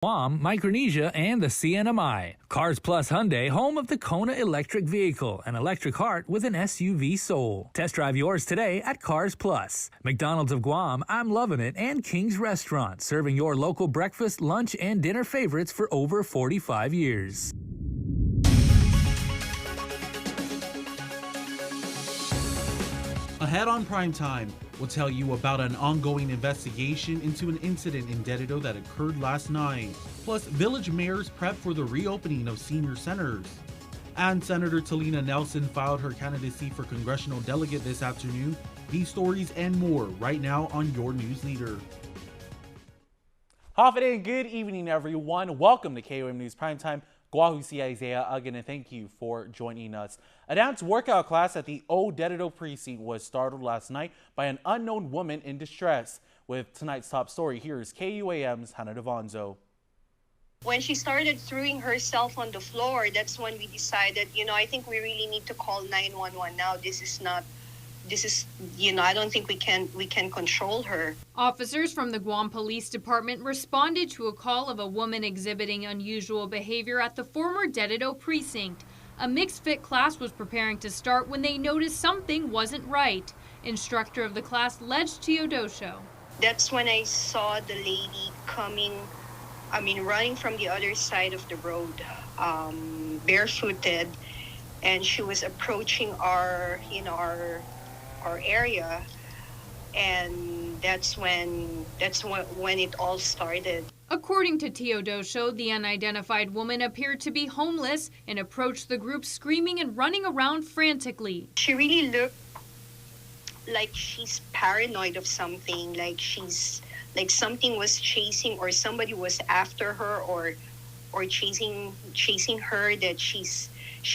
KUAM, Micronesia, and the CNMI. Cars Plus Hyundai, home of the Kona electric vehicle, an electric heart with an SUV soul. Test drive yours today at Cars Plus. McDonald's of Guam, I'm loving it, and King's Restaurant, serving your local breakfast, lunch, and dinner favorites for over 45 years. Ahead on Primetime, we'll tell you about an ongoing investigation into an incident in Dededo that occurred last night. Plus, village mayors prep for the reopening of senior centers. And Senator Talina Nelson filed her candidacy for congressional delegate this afternoon. These stories and more right now on your news leader. Hafide and good evening, everyone. Welcome to KUAM News Primetime. Guahusi Isaiah again, and thank you for joining us. A dance workout class at the Old Dededo precinct was startled last night by an unknown woman in distress. With tonight's top story, here's KUAM's Hannah Devonzo. When she started throwing herself on the floor, that's when we decided, I think we really need to call 911 now. I don't think we can control her. Officers from the Guam Police Department responded to a call of a woman exhibiting unusual behavior at the former Dededo precinct. A mixed fit class was preparing to start when they noticed something wasn't right. Instructor of the class, Ledge Teodosho. That's when I saw the lady running from the other side of the road, barefooted, and she was approaching our area, and that's when it all started. According to Teodosho, the unidentified woman appeared to be homeless and approached the group screaming and running around frantically. She really looked like she's paranoid of something, like something was chasing, or somebody was after her, or chasing her, that she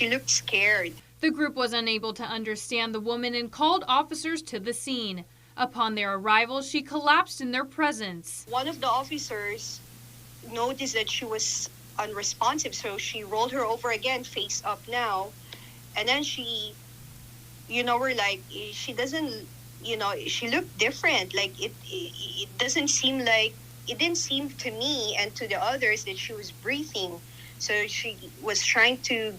looked scared. The group was unable to understand the woman and called officers to the scene. Upon their arrival, she collapsed in their presence. One of the officers noticed that she was unresponsive, so she rolled her over again, face up now. And then she looked different. Like it didn't seem to me and to the others that she was breathing. So she was trying to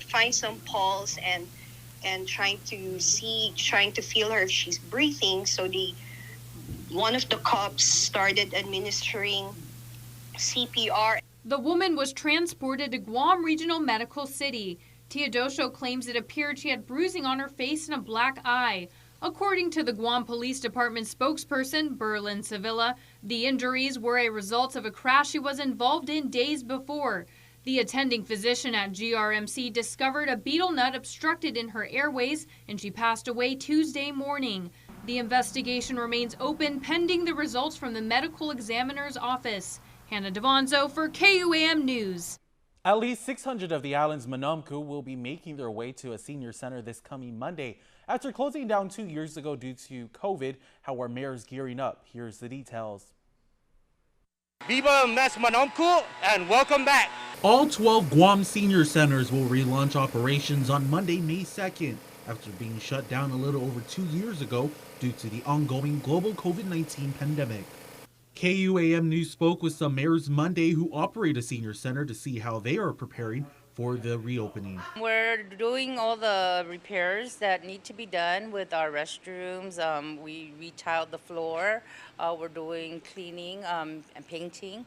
find some pulse and trying to feel her if she's breathing. So one of the cops started administering CPR. The woman was transported to Guam Regional Medical City. Teodosho claims it appeared she had bruising on her face and a black eye. According to the Guam Police Department spokesperson, Berlin Sevilla, the injuries were a result of a crash she was involved in days before. The attending physician at GRMC discovered a betel nut obstructed in her airways, and she passed away Tuesday morning. The investigation remains open pending the results from the medical examiner's office. Hannah Devonzo for KUAM News. At least 600 of the island's Manamku will be making their way to a senior center this coming Monday. After closing down 2 years ago due to COVID, how our mayor is gearing up. Here's the details. Viva Mas Manamku and welcome back. All 12 Guam senior centers will relaunch operations on Monday, May 2nd, after being shut down a little over 2 years ago due to the ongoing global COVID-19 pandemic. KUAM News spoke with some mayors Monday who operate a senior center to see how they are preparing for the reopening. We're doing all the repairs that need to be done with our restrooms. We retiled the floor. We're doing cleaning and painting.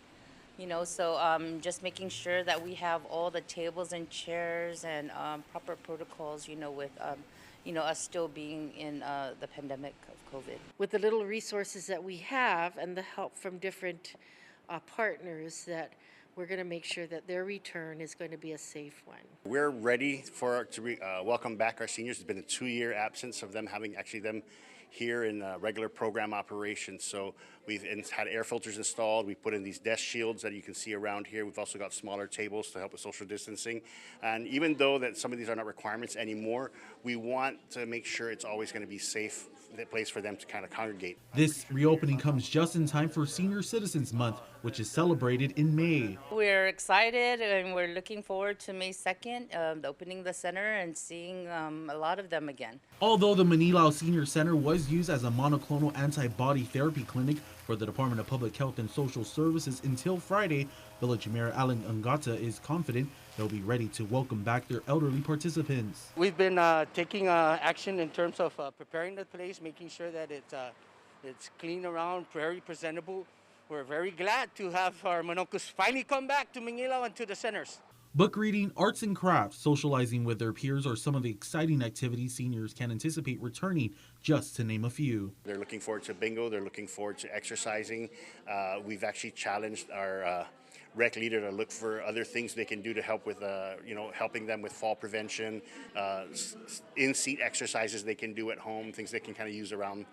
Just making sure that we have all the tables and chairs and proper protocols, with us still being in the pandemic of COVID. With the little resources that we have and the help from different partners, that we're going to make sure that their return is going to be a safe one. We're ready to welcome back our seniors. It's been a 2-year absence of them having them here in regular program operations. So we've had air filters installed. We put in these desk shields that you can see around here. We've also got smaller tables to help with social distancing. And even though that some of these are not requirements anymore, we want to make sure it's always going to be safe place for them to kind of congregate. This reopening comes just in time for Senior Citizens Month, which is celebrated in May. We're excited and we're looking forward to May 2nd, opening the center and seeing a lot of them again. Although the Manilao Senior Center was used as a monoclonal antibody therapy clinic For the Department of Public Health and Social Services until Friday, Village Mayor Alan Angata is confident they'll be ready to welcome back their elderly participants. We've been taking action in terms of preparing the place, making sure that it's clean around, very presentable. We're very glad to have our Mononcos finally come back to Manila and to the centers. Book reading, arts and crafts, socializing with their peers are some of the exciting activities seniors can anticipate returning, just to name a few. They're looking forward to bingo. They're looking forward to exercising. We've actually challenged our rec leader to look for other things they can do to help with, helping them with fall prevention, in-seat exercises they can do at home, things they can kind of use around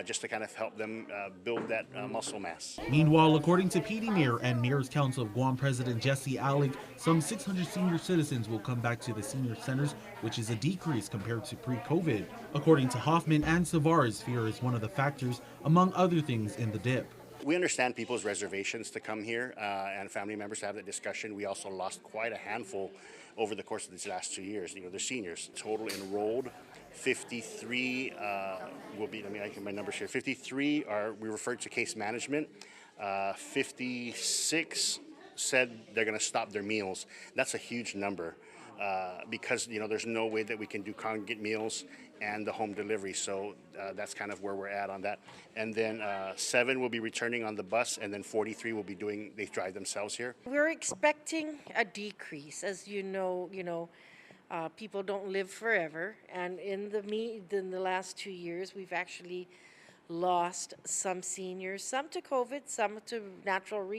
just to kind of help them build that muscle mass. Meanwhile, according to PD Mayor and Mayor's Council of Guam President Jesse Alec, some 600 senior citizens will come back to the senior centers, which is a decrease compared to pre-COVID. According to Hoffman and Savars, fear is one of the factors, among other things, in the dip. We understand people's reservations to come here and family members to have that discussion. We also lost quite a handful over the course of these last 2 years. They're seniors. Total enrolled, 53 will be, I get my numbers here. 53 we referred to case management. 56 said they're going to stop their meals. That's a huge number. Because there's no way that we can do congregate meals and the home delivery, so that's kind of where we're at on that. And then 7 will be returning on the bus, and then 43 will be they drive themselves here. We're expecting a decrease, as you know. People don't live forever, and in the last 2 years, we've actually lost some seniors, some to COVID, some to natural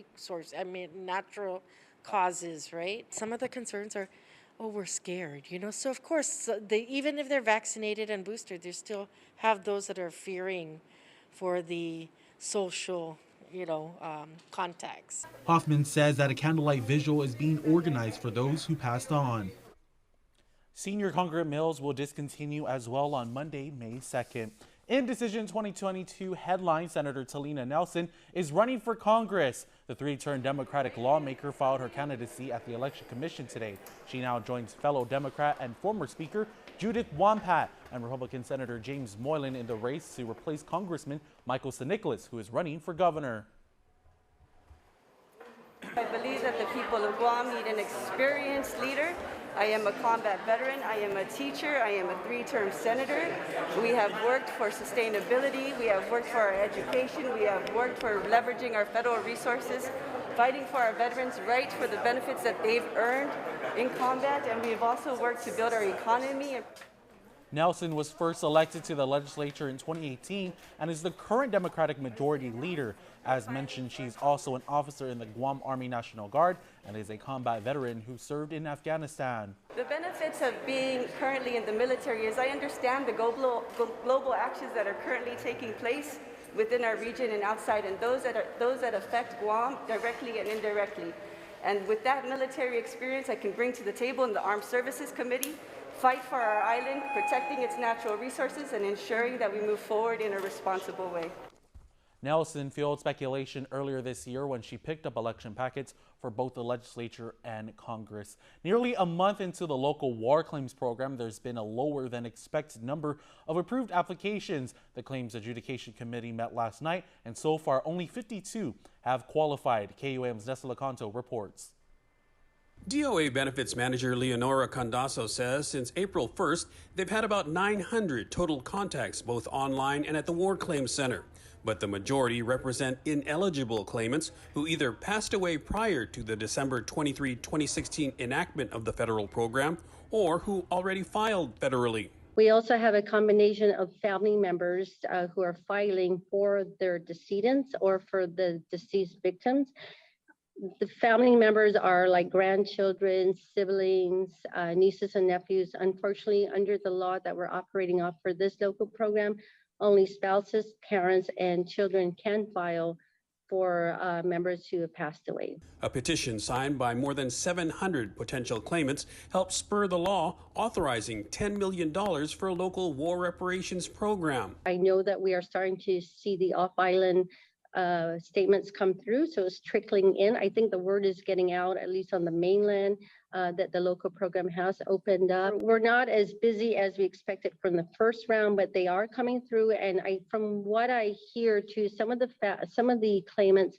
causes, right? Some of the concerns are, we're scared, so of course, even if they're vaccinated and boosted, they still have those that are fearing for the social, contacts. Hoffman says that a candlelight vigil is being organized for those who passed on. Senior congregate meals will discontinue as well on Monday, May 2nd. In Decision 2022 headline, Senator Talina Nelson is running for Congress. The 3-term Democratic lawmaker filed her candidacy at the Election Commission today. She now joins fellow Democrat and former Speaker Judith Wampat and Republican Senator James Moylan in the race to replace Congressman Michael St-Nicholas, who is running for governor. I believe that the people of Guam need an experienced leader. I am a combat veteran, I am a teacher, I am a 3-term senator. We have worked for sustainability, we have worked for our education, we have worked for leveraging our federal resources, fighting for our veterans' right for the benefits that they've earned in combat, and we have also worked to build our economy. Nelson was first elected to the legislature in 2018 and is the current Democratic majority leader. As mentioned, she's also an officer in the Guam Army National Guard and is a combat veteran who served in Afghanistan. The benefits of being currently in the military is I understand the global actions that are currently taking place within our region and outside, and those that affect Guam directly and indirectly. And with that military experience I can bring to the table in the Armed Services Committee, fight for our island, protecting its natural resources, and ensuring that we move forward in a responsible way. Nelson fueled speculation earlier this year when she picked up election packets for both the legislature and Congress. Nearly a month into the local war claims program, there's been a lower than expected number of approved applications. The Claims Adjudication Committee met last night, and so far only 52 have qualified. KUAM's Nessa Lacanto reports. DOA Benefits Manager Leonora Candaso says since April 1st, they've had about 900 total contacts both online and at the War Claims Center. But the majority represent ineligible claimants who either passed away prior to the December 23, 2016 enactment of the federal program or who already filed federally. We also have a combination of family members who are filing for their decedents or for the deceased victims. The family members are like grandchildren, siblings, nieces and nephews. Unfortunately, under the law that we're operating off for this local program, only spouses, parents, and children can file for members who have passed away. A petition signed by more than 700 potential claimants helped spur the law authorizing $10 million for a local war reparations program. I know that we are starting to see the off-island statements come through, so it's trickling in. I think the word is getting out, at least on the mainland, that the local program has opened up. We're not as busy as we expected from the first round, but they are coming through. And from what I hear too, some of the claimants,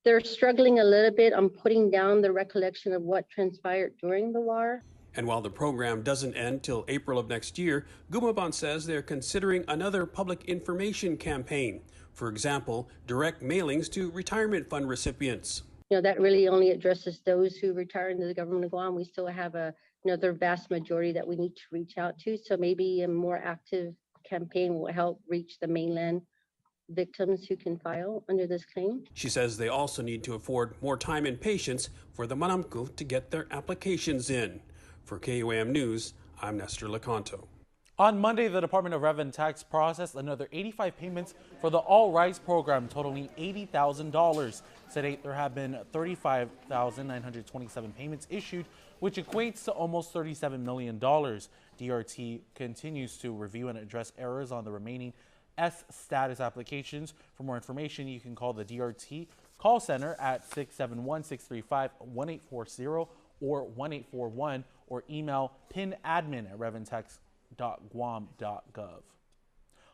they're struggling a little bit on putting down the recollection of what transpired during the war. And while the program doesn't end till April of next year, Gumaban says they're considering another public information campaign. For example, direct mailings to retirement fund recipients. That really only addresses those who retire into the government of Guam. We still have another vast majority that we need to reach out to. So maybe a more active campaign will help reach the mainland victims who can file under this claim. She says they also need to afford more time and patience for the Manamku to get their applications in. For KUAM News, I'm Nestor Lecanto. On Monday, the Department of Revenue and Tax processed another 85 payments for the All Rise program, totaling $80,000. To date, there have been 35,927 payments issued, which equates to almost $37 million. DRT continues to review and address errors on the remaining S status applications. For more information, you can call the DRT call center at 671-635-1840 or 1841, or email pinadmin@reventax.guam.gov.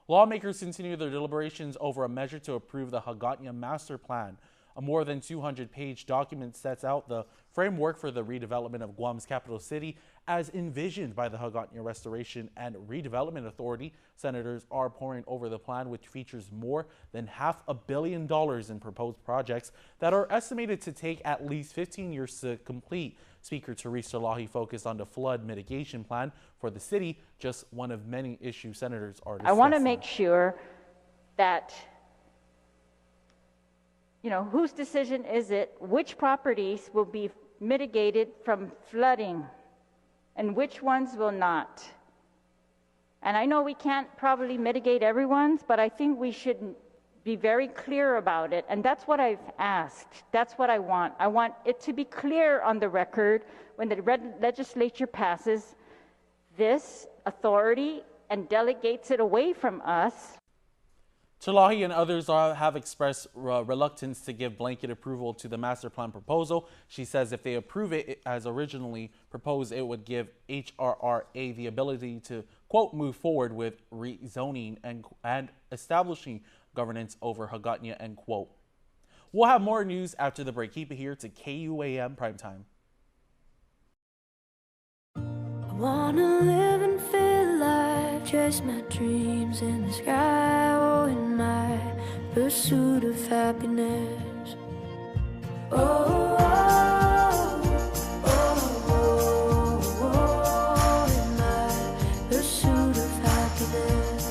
Lawmakers continue their deliberations over a measure to approve the Hagatna Master Plan. A more than 200-page document sets out the framework for the redevelopment of Guam's capital city as envisioned by the Hagatna Restoration and Redevelopment Authority. Senators are poring over the plan, which features more than $500 million in proposed projects that are estimated to take at least 15 years to complete. Speaker Teresa Lahi focused on the flood mitigation plan for the city, just one of many issues senators are discussing. I want to make sure that, whose decision is it, which properties will be mitigated from flooding and which ones will not. And I know we can't probably mitigate everyone's, but I think we should be very clear about it. And that's what I've asked. That's what I want. I want it to be clear on the record when the legislature passes this authority and delegates it away from us. Talahi and others have expressed reluctance to give blanket approval to the master plan proposal. She says if they approve it as originally proposed, it would give HRRA the ability to, quote, move forward with rezoning and establishing governance over Hagatna, end quote. We'll have more news after the break. Keep it here to KUAM Primetime. I wanna live and feel like chase my dreams in the sky, oh, in my pursuit of happiness. Oh, oh, oh, oh, oh, in my pursuit of happiness.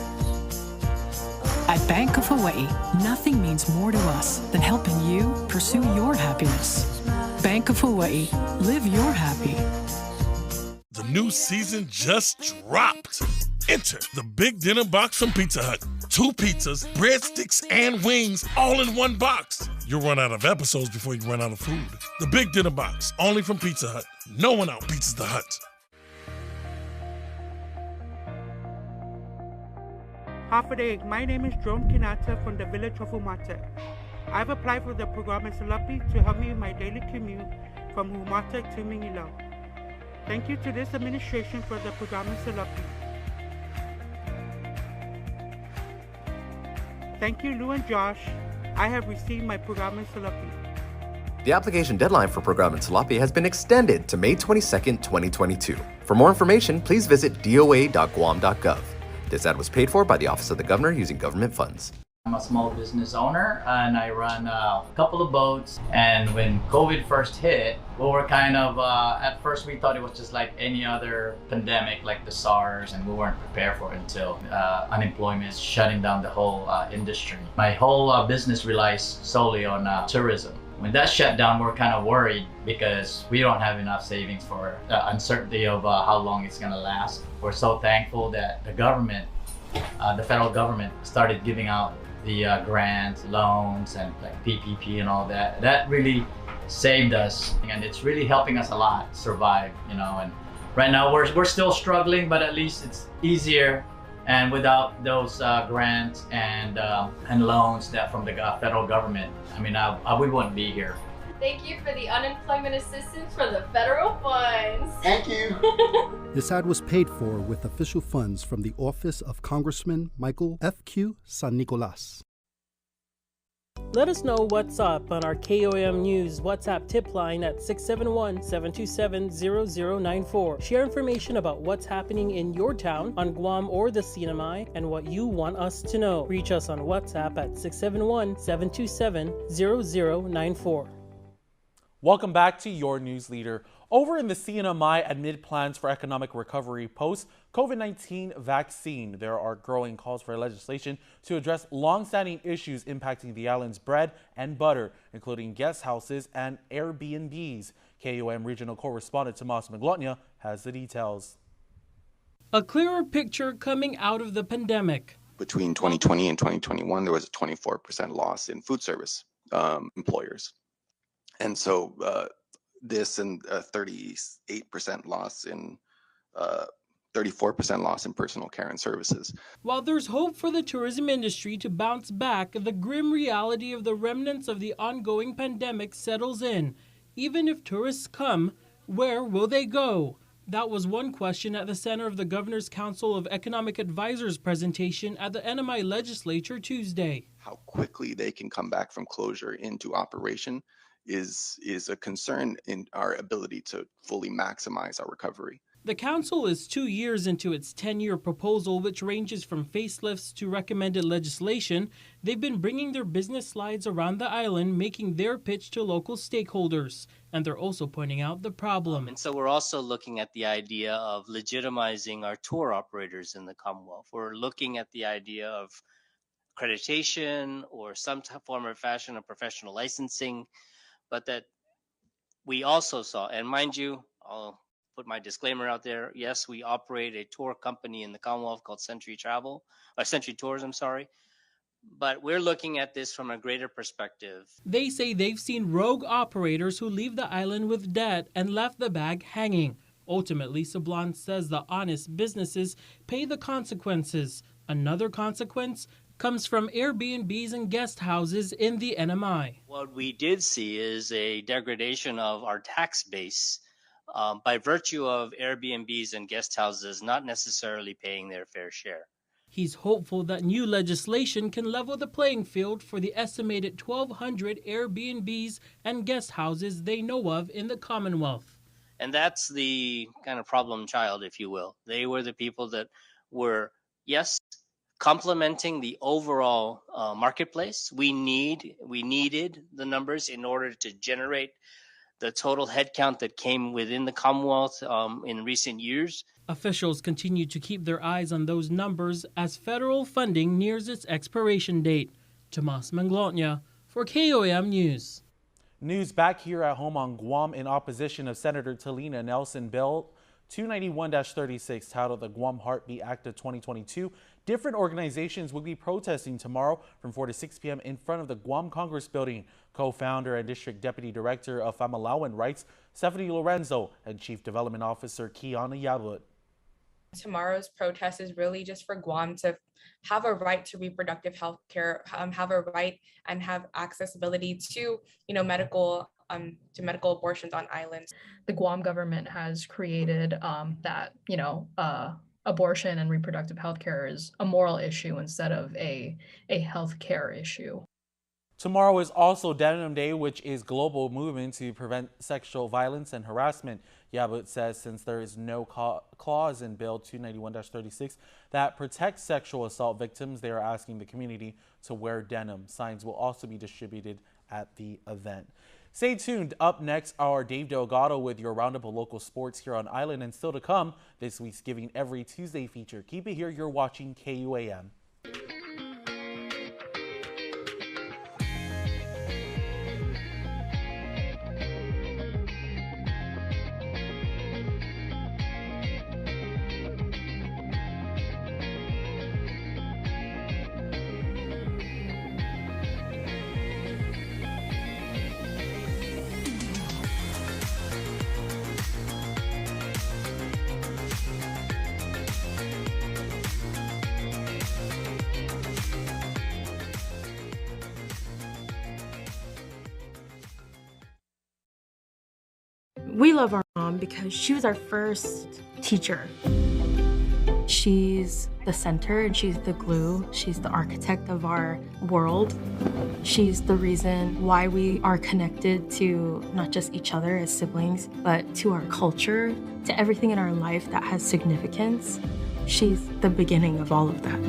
At Bank of Hawaii, nothing means more to us than helping you pursue your happiness. Bank of Hawaii, live your happy. The new season just dropped. Enter the Big Dinner Box from Pizza Hut. 2 pizzas, breadsticks, and wings all in one box. You'll run out of episodes before you run out of food. The Big Dinner Box, only from Pizza Hut. No one outpizzas the Hut. Half a day. My name is John Kinata from the village of Umata. I've applied for the program as Salapi to help me in my daily commute from Umata to Mingilao. Thank you to this administration for the program as Salapi. Thank you, Lou and Josh. I have received my program as Salapi. The application deadline for Program in Salapi has been extended to May 22nd, 2022. For more information, please visit doa.guam.gov. This ad was paid for by the Office of the Governor using government funds. I'm a small business owner and I run a couple of boats. And when COVID first hit, we were kind of, at first we thought it was just like any other pandemic like the SARS, and we weren't prepared for it until unemployment is shutting down the whole industry. My whole business relies solely on tourism. When that shut down, we're kind of worried because we don't have enough savings for the uncertainty of how long it's gonna last. We're so thankful that the government, the federal government, started giving out the grants, loans, and like PPP and all that. That really saved us, and it's really helping us a lot survive, And right now we're still struggling, but at least it's easier And without those grants and loans that from the federal government, I mean, we wouldn't be here. Thank you for the unemployment assistance from the federal funds. Thank you. This ad was paid for with official funds from the office of Congressman Michael F.Q. San Nicolas. Let us know what's up on our KUAM News WhatsApp tip line at 671-727-0094. Share information about what's happening in your town, on Guam or the CNMI, and what you want us to know. Reach us on WhatsApp at 671-727-0094. Welcome back to your news leader. Over in the CNMI, amid plans for economic recovery post-COVID-19 vaccine, there are growing calls for legislation to address long-standing issues impacting the island's bread and butter, including guest houses and Airbnbs. KUAM regional correspondent Tomas Maglotnia has the details. A clearer picture coming out of the pandemic. Between 2020 and 2021, there was a 24% loss in food service employers. And so this and a 38% loss in 34% loss in personal care and services. While there's hope for the tourism industry to bounce back, the grim reality of the remnants of the ongoing pandemic settles in. Even if tourists come, where will they go? That was one question at the center of the Governor's Council of Economic Advisors presentation at the NMI legislature Tuesday. How quickly they can come back from closure into operation is a concern in our ability to fully maximize our recovery. The council is 2 years into its 10-year proposal, which ranges from facelifts to recommended legislation. They've been bringing their business slides around the island, making their pitch to local stakeholders. And they're also pointing out the problem. And so we're also looking at the idea of legitimizing our tour operators in the Commonwealth. We're looking at the idea of accreditation or some form or fashion of professional licensing, but that we also saw, and mind you, I'll put my disclaimer out there. Yes, we operate a tour company in the Commonwealth called Century Tours, but we're looking at this from a greater perspective. They say they've seen rogue operators who leave the island with debt and left the bag hanging. Ultimately, Sablan says the honest businesses pay the consequences. Another consequence comes from Airbnbs and guest houses in the NMI. What we did see is a degradation of our tax base by virtue of Airbnbs and guest houses not necessarily paying their fair share. He's hopeful that new legislation can level the playing field for the estimated 1,200 Airbnbs and guest houses they know of in the Commonwealth. And that's the kind of problem child, if you will. They were the people that were, yes, complementing the overall marketplace. We needed the numbers in order to generate the total headcount that came within the Commonwealth in recent years. Officials continue to keep their eyes on those numbers as federal funding nears its expiration date. Tomas Manglotnia for KUAM News. News back here at home on Guam in opposition of Senator Talina Nelson Bill 291-36 titled the Guam Heartbeat Act of 2022. Different organizations will be protesting tomorrow from 4 to 6 p.m. in front of the Guam Congress building. Co-founder and District Deputy Director of Famalawan Rights, Stephanie Lorenzo, and Chief Development Officer Kiana Yabut. Tomorrow's protest is really just for Guam to have a right to reproductive health care, have a right and have accessibility to, medical abortions on islands. The Guam government has created that, abortion and reproductive health care is a moral issue instead of a health care issue. Tomorrow is also Denim Day, which is a global movement to prevent sexual violence and harassment. Yabut says since there is no clause in Bill 291-36 that protects sexual assault victims, they are asking the community to wear denim. Signs will also be distributed at the event. Stay tuned. Up next, our Dave Delgado with your roundup of local sports here on Island, and still to come, this week's Giving Every Tuesday feature. Keep it here. You're watching KUAM. We love our mom because she was our first teacher. She's the center and she's the glue. She's the architect of our world. She's the reason why we are connected to not just each other as siblings, but to our culture, to everything in our life that has significance. She's the beginning of all of that.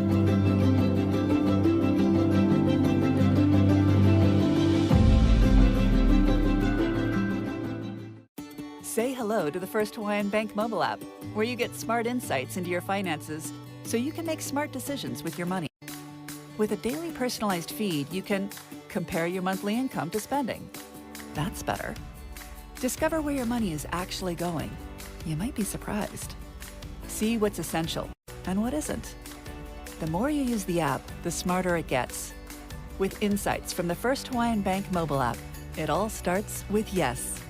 Say hello to the First Hawaiian Bank mobile app, where you get smart insights into your finances so you can make smart decisions with your money. With a daily personalized feed, you can compare your monthly income to spending. That's better. Discover where your money is actually going. You might be surprised. See what's essential and what isn't. The more you use the app, the smarter it gets. With insights from the First Hawaiian Bank mobile app, it all starts with yes.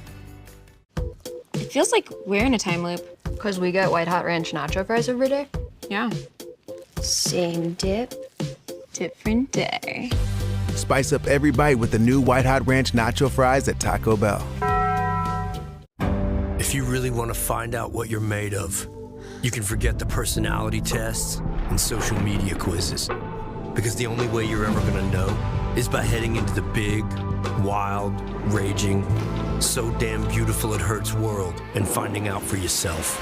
It feels like we're in a time loop. Because we get white hot ranch nacho fries every day? Yeah. Same dip, different day. Spice up every bite with the new white hot ranch nacho fries at Taco Bell. If you really want to find out what you're made of, you can forget the personality tests and social media quizzes. Because the only way you're ever going to know is by heading into the big, wild, raging, so damn beautiful it hurts world and finding out for yourself.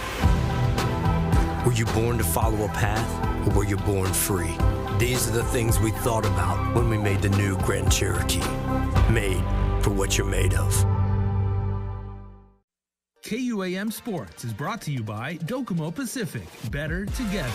Were you born to follow a path, or were you born free? These are the things we thought about when we made the new Grand Cherokee. Made for what you're made of. KUAM Sports is brought to you by Docomo Pacific. Better together.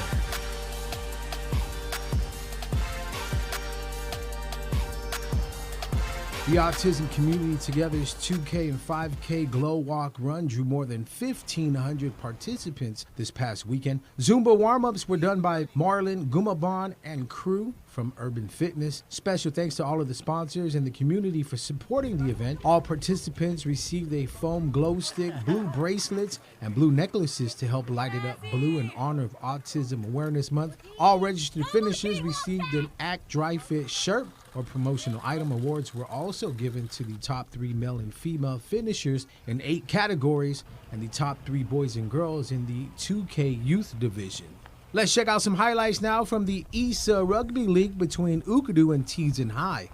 The Autism Community Together's 2K and 5K Glow Walk Run drew more than 1,500 participants this past weekend. Zumba warm-ups were done by Marlon Gumaban and crew from Urban Fitness. Special thanks to all of the sponsors and the community for supporting the event. All participants received a foam glow stick, blue bracelets, and blue necklaces to help light it up blue in honor of Autism Awareness Month. All registered finishers received an Act Dry Fit shirt or promotional item. Awards were also given to the top 3 male and female finishers in 8 categories and the top 3 boys and girls in the 2K youth division. Let's check out some highlights now from the ISA Rugby League between Ukadu and Teason High.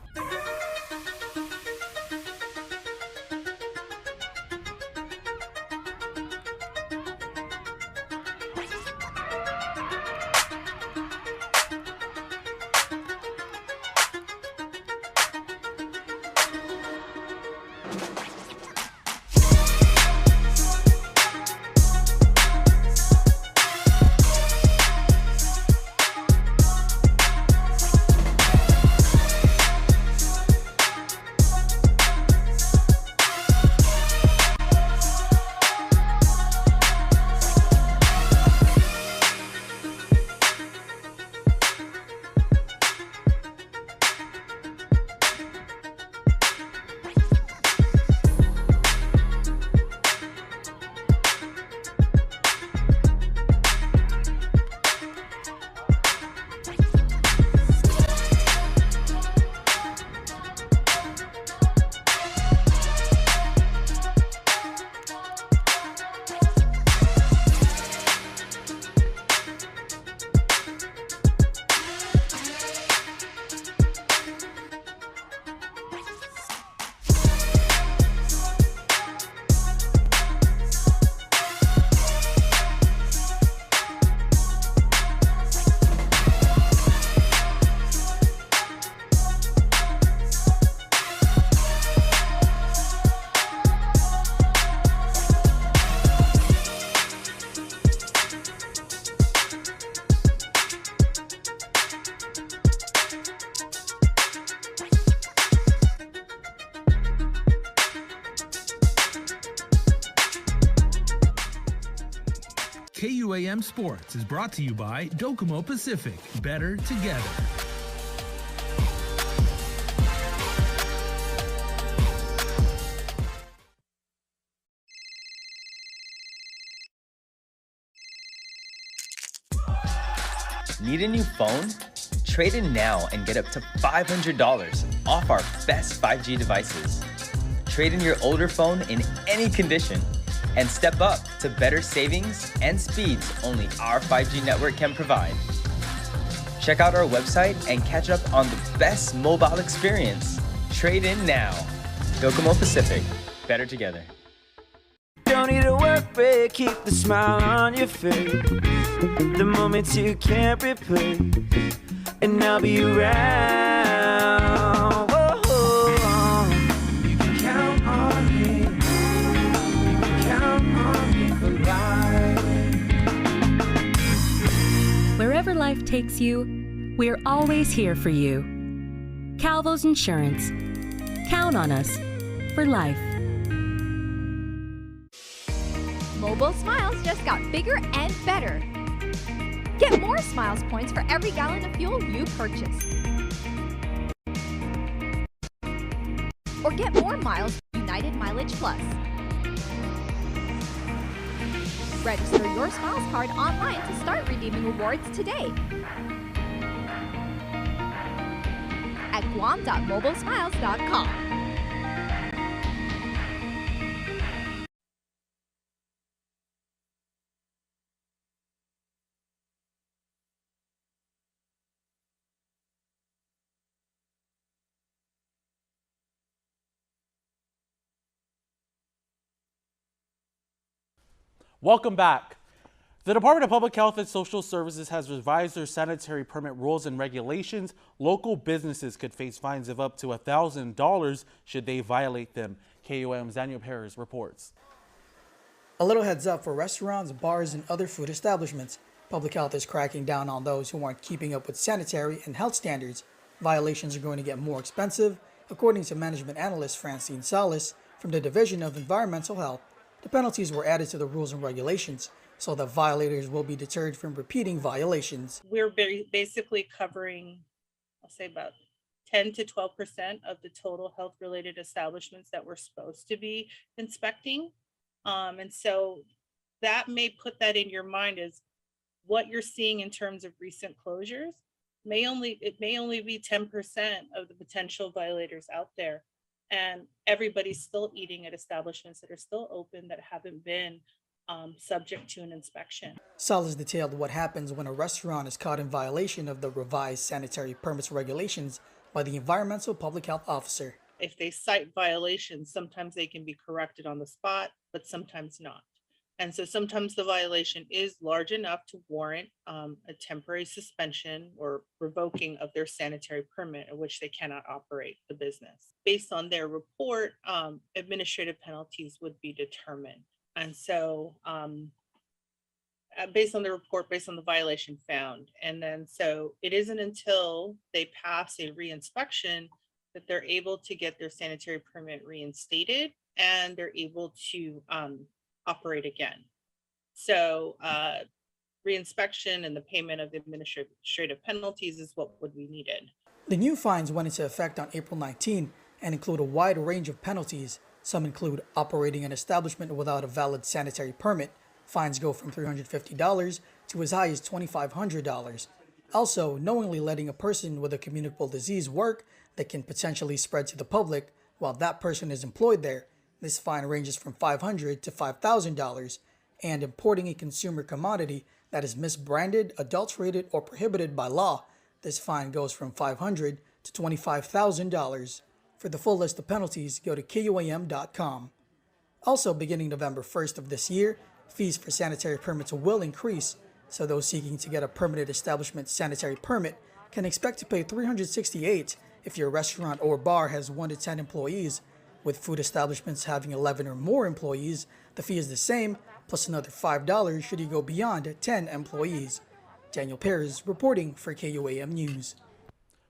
KUAM Sports is brought to you by Docomo Pacific. Better together. Need a new phone? Trade in now and get up to $500 off our best 5G devices. Trade in your older phone in any condition and step up to better savings and speeds only our 5G network can provide. Check out our website and catch up on the best mobile experience. Trade in now. Docomo Pacific, better together. Don't need a work break, keep the smile on your face. The moments you can't replace, and I'll be around. Whoa, you can count on me. You can count on me for life. Wherever life takes you, we're always here for you. Calvo's Insurance. Count on us for life. Mobile Smiles just got bigger and better. Get more Smiles points for every gallon of fuel you purchase. Or get more miles with United Mileage Plus. Register your Smiles card online to start redeeming rewards today at guam.mobilesmiles.com. Welcome back. The Department of Public Health and Social Services has revised their sanitary permit rules and regulations. Local businesses could face fines of up to $1,000 should they violate them. KUAM's Daniel Perez reports. A little heads up for restaurants, bars, and other food establishments. Public Health is cracking down on those who aren't keeping up with sanitary and health standards. Violations are going to get more expensive, according to management analyst Francine Salas from the Division of Environmental Health. The penalties were added to the rules and regulations so that violators will be deterred from repeating violations. We're basically covering, I'll say about 10 to 12% of the total health-related establishments that we're supposed to be inspecting. And so that may put that in your mind as what you're seeing in terms of recent closures. It may only be 10% of the potential violators out there. And everybody's still eating at establishments that are still open that haven't been subject to an inspection. Salas detailed what happens when a restaurant is caught in violation of the revised sanitary permits regulations by the environmental public health officer. If they cite violations, sometimes they can be corrected on the spot, but sometimes not. And so sometimes the violation is large enough to warrant a temporary suspension or revoking of their sanitary permit in which they cannot operate the business. Based on their report, administrative penalties would be determined. And so based on the report, based on the violation found. And then so it isn't until they pass a reinspection that they're able to get their sanitary permit reinstated and they're able to operate again. So reinspection and the payment of the administrative penalties is what would be needed. The new fines went into effect on April 19 and include a wide range of penalties. Some include operating an establishment without a valid sanitary permit. Fines go from $350 to as high as $2,500. Also, knowingly letting a person with a communicable disease work that can potentially spread to the public while that person is employed there. This fine ranges from $500 to $5,000, and importing a consumer commodity that is misbranded, adulterated, or prohibited by law. This fine goes from $500 to $25,000. For the full list of penalties, go to KUAM.com. Also, beginning November 1st of this year, fees for sanitary permits will increase, so those seeking to get a permanent establishment sanitary permit can expect to pay $368 if your restaurant or bar has 1 to 10 employees. With food establishments having 11 or more employees, the fee is the same, plus another $5 should you go beyond 10 employees. Daniel Perez reporting for KUAM News.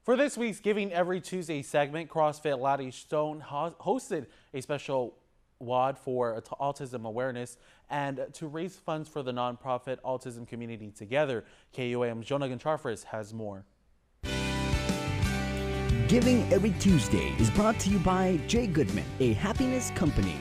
For this week's Giving Every Tuesday segment, CrossFit Laddie Stone hosted a special WOD for autism awareness and to raise funds for the nonprofit Autism Community Together. KUAM's Jonah Gonçalves has more. Giving Every Tuesday is brought to you by J. Goodman, a happiness company.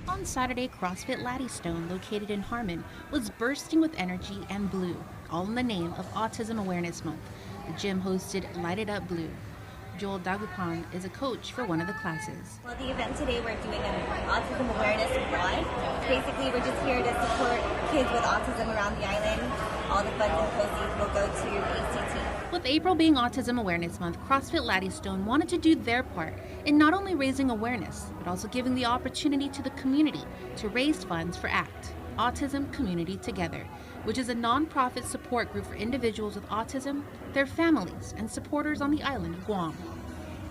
On Saturday, CrossFit Laddie Stone, located in Harmon, was bursting with energy and blue, all in the name of Autism Awareness Month. The gym hosted Light It Up Blue. Joel Dagupan is a coach for one of the classes. Well, the event today, we're doing an autism awareness drive. Basically, we're just here to support kids with autism around the island. All the funds and proceeds will go to ACT. With April being Autism Awareness Month, CrossFit Laddystone wanted to do their part in not only raising awareness, but also giving the opportunity to the community to raise funds for ACT, Autism Community Together, which is a non-profit support group for individuals with autism, their families, and supporters on the island of Guam.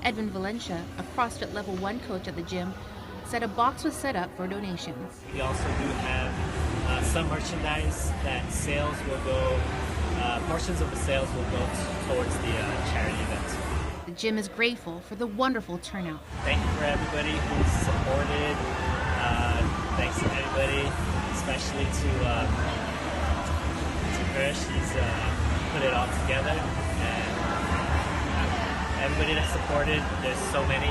Edwin Valencia, a CrossFit Level 1 coach at the gym, said a box was set up for donations. We also do have some merchandise that sales will go, portions of the sales will go towards the charity event. The gym is grateful for the wonderful turnout. Thank you for everybody who's supported. Thanks to everybody, especially to her. She's put it all together, and everybody that supported. There's so many.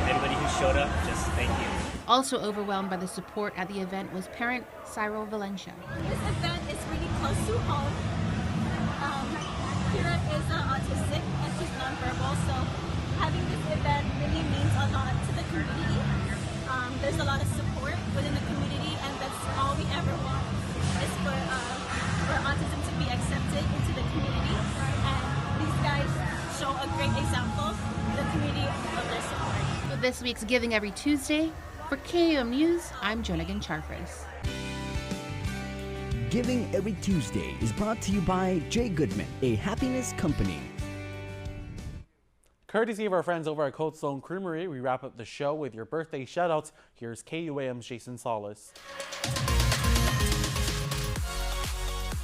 Everybody who showed up, just thank you. Also overwhelmed by the support at the event was parent Cyril Valencia. This event is really close to home. Kira is autistic and she's nonverbal, so having this event really means a lot to the community. There's a lot of support within the community, and that's all we ever want is for autism to be accepted into the community. And these guys show a great example to the community of their support. For this week's Giving Every Tuesday, for KUAM News, I'm Jonagan Charfres. Giving Every Tuesday is brought to you by Jay Goodman, a happiness company. Courtesy of our friends over at Cold Stone Creamery, we wrap up the show with your birthday shoutouts. Here's KUAM's Jason Solis.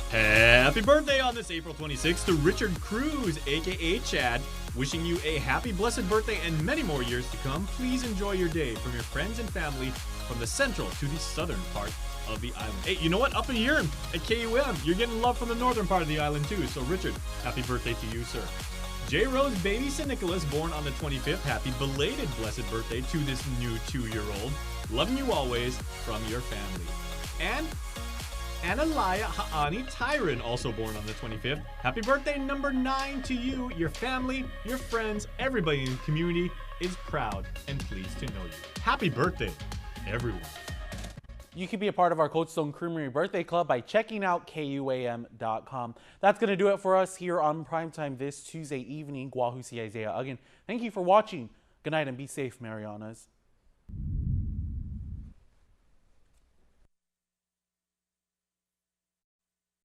Happy birthday on this April 26th to Richard Cruz, aka Chad. Wishing you a happy, blessed birthday and many more years to come. Please enjoy your day from your friends and family from the central to the southern part of the island. Hey, you know what? Up here at KUM, you're getting love from the northern part of the island too. So Richard, happy birthday to you, sir. J. Rose baby St. Nicholas, born on the 25th. Happy belated blessed birthday to this new 2-year-old. Loving you always from your family. And Analaya Ha'ani Tyron, also born on the 25th. Happy birthday number 9 to you, your family, your friends, everybody in the community is proud and pleased to know you. Happy birthday, everyone. You can be a part of our Cold Stone Creamery Birthday Club by checking out KUAM.com. That's going to do it for us here on Primetime this Tuesday evening. Guahusi Isaiah Uggan. Thank you for watching. Good night and be safe, Marianas.